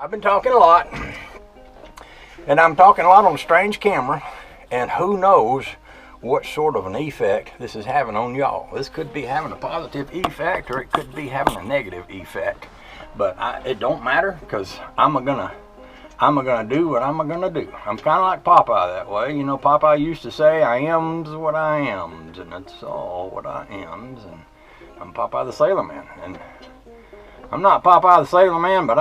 I've been talking a lot, and I'm talking a lot on a strange camera, and who knows what sort of an effect this is having on y'all. This could be having a positive effect, or it could be having a negative effect, but it don't matter, because I'm gonna do what I'm gonna do. I'm kind of like Popeye that way. You know, Popeye used to say, I am's what I am's, and that's all what I am's, and I'm Popeye the Sailor Man. And I'm not Popeye the Sailor Man, but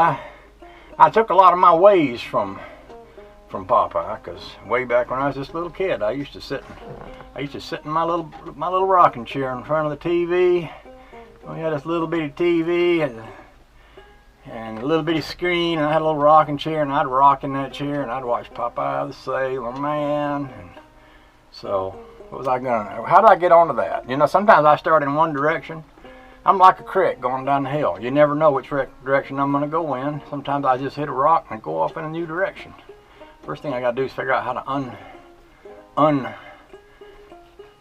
I took a lot of my ways from Popeye, because way back when I was just a little kid, I used to sit in my little rocking chair in front of the TV. We had this little bitty TV and a little bitty screen, and I had a little rocking chair, and I'd rock in that chair, and I'd watch Popeye the Sailor Man. And so, how did I get onto that? You know, sometimes I start in one direction. I'm like a creek going down the hill. You never know which direction I'm going to go in. Sometimes I just hit a rock and go off in a new direction. First thing I got to do is figure out how to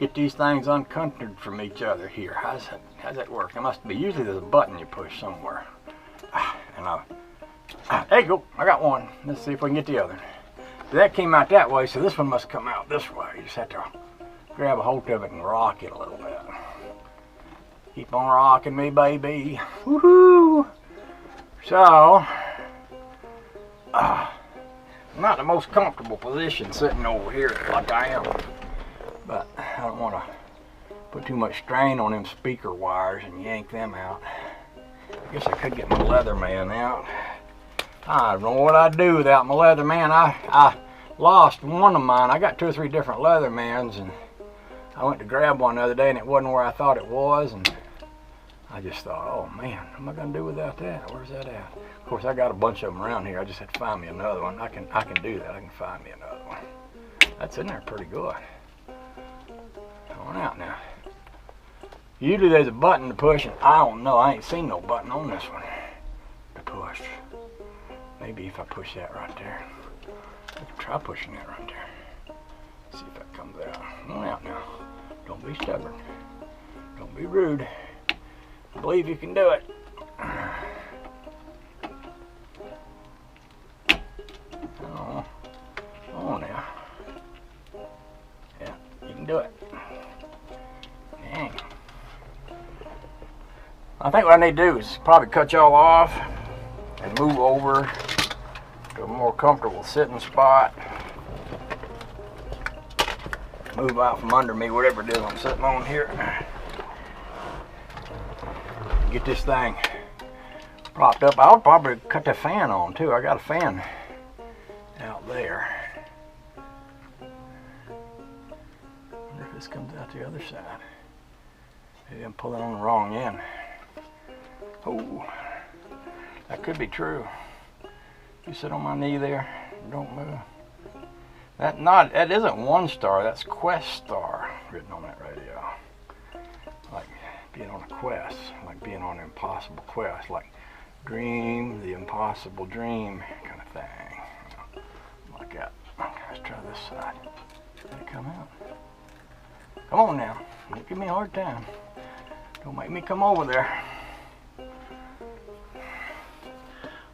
get these things uncountred from each other here. How's that work? There must be, usually there's a button you push somewhere. And there you go, I got one. Let's see if we can get the other. That came out that way, so this one must come out this way. You just have to grab a hold of it and rock it a little bit. Keep on rocking me, baby. Woohoo! So, not the most comfortable position sitting over here like I am, but I don't want to put too much strain on them speaker wires and yank them out. I guess I could get my Leatherman out. I don't know what I'd do without my Leatherman. I lost one of mine. I got 2 or 3 different Leathermans, and I went to grab one the other day, and it wasn't where I thought it was, and I just thought, oh man, what am I gonna do without that? Where's that at? Of course, I got a bunch of them around here. I just have to find me another one. I can do that. I can find me another one. That's in there pretty good. Going out now. Usually there's a button to push, and I don't know. I ain't seen no button on this one to push. Maybe if I push that right there. I can try pushing that right there. See if that comes out. Come on out now. Don't be stubborn. Don't be rude. I believe you can do it. Oh now. Yeah, you can do it. Dang. I think what I need to do is probably cut y'all off and move over to a more comfortable sitting spot. Move out from under me, whatever it is I'm sitting on here. Get this thing propped up. I'll probably cut the fan on too. I got a fan out there. Wonder if this comes out the other side. Maybe I'm pulling on the wrong end. Oh, that could be true. You sit on my knee there, don't move. That isn't One Star, that's Quest Star written on that radio. Like being on a quest, like being on an impossible quest, like dream the impossible dream kind of thing. Like that. Okay, let's try this side. Did it come out? Come on now, don't give me a hard time. Don't make me come over there.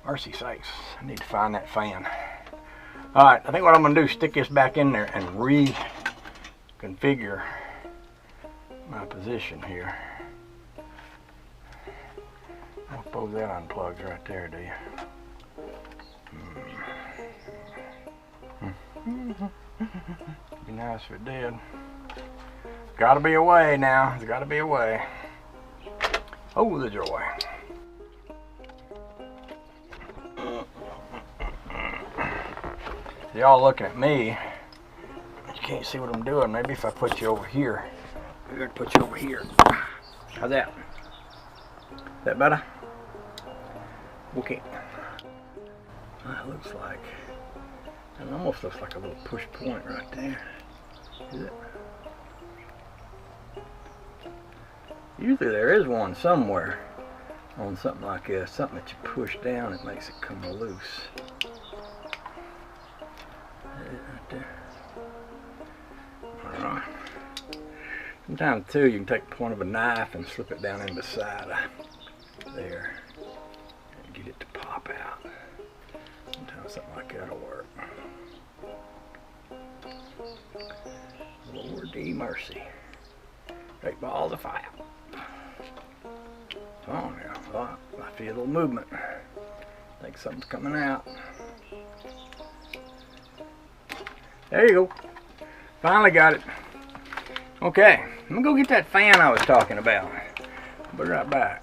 Mercy sakes, I need to find that fan. Alright, I think what I'm going to do is stick this back in there and reconfigure my position here. I suppose that unplugs right there, do you? Be nice if it did. Gotta be a way now. There's gotta be a way. Oh, the joy. Y'all looking at me. You can't see what I'm doing. Maybe if I put you over here. We're gonna put you over here. How's that? Is that better? Okay. That looks like, it almost looks like a little push point right there. Is it? Usually there is one somewhere on something like this. Something that you push down, it makes it come loose. Right there. Alright. Sometimes too you can take the point of a knife and slip it down in beside there and get it to pop out. Mercy, mercy. Great ball to fire. Come on now. Oh, I feel a little movement. I think something's coming out. There you go. Finally got it. Okay, I'm gonna go get that fan I was talking about. I'll be right back.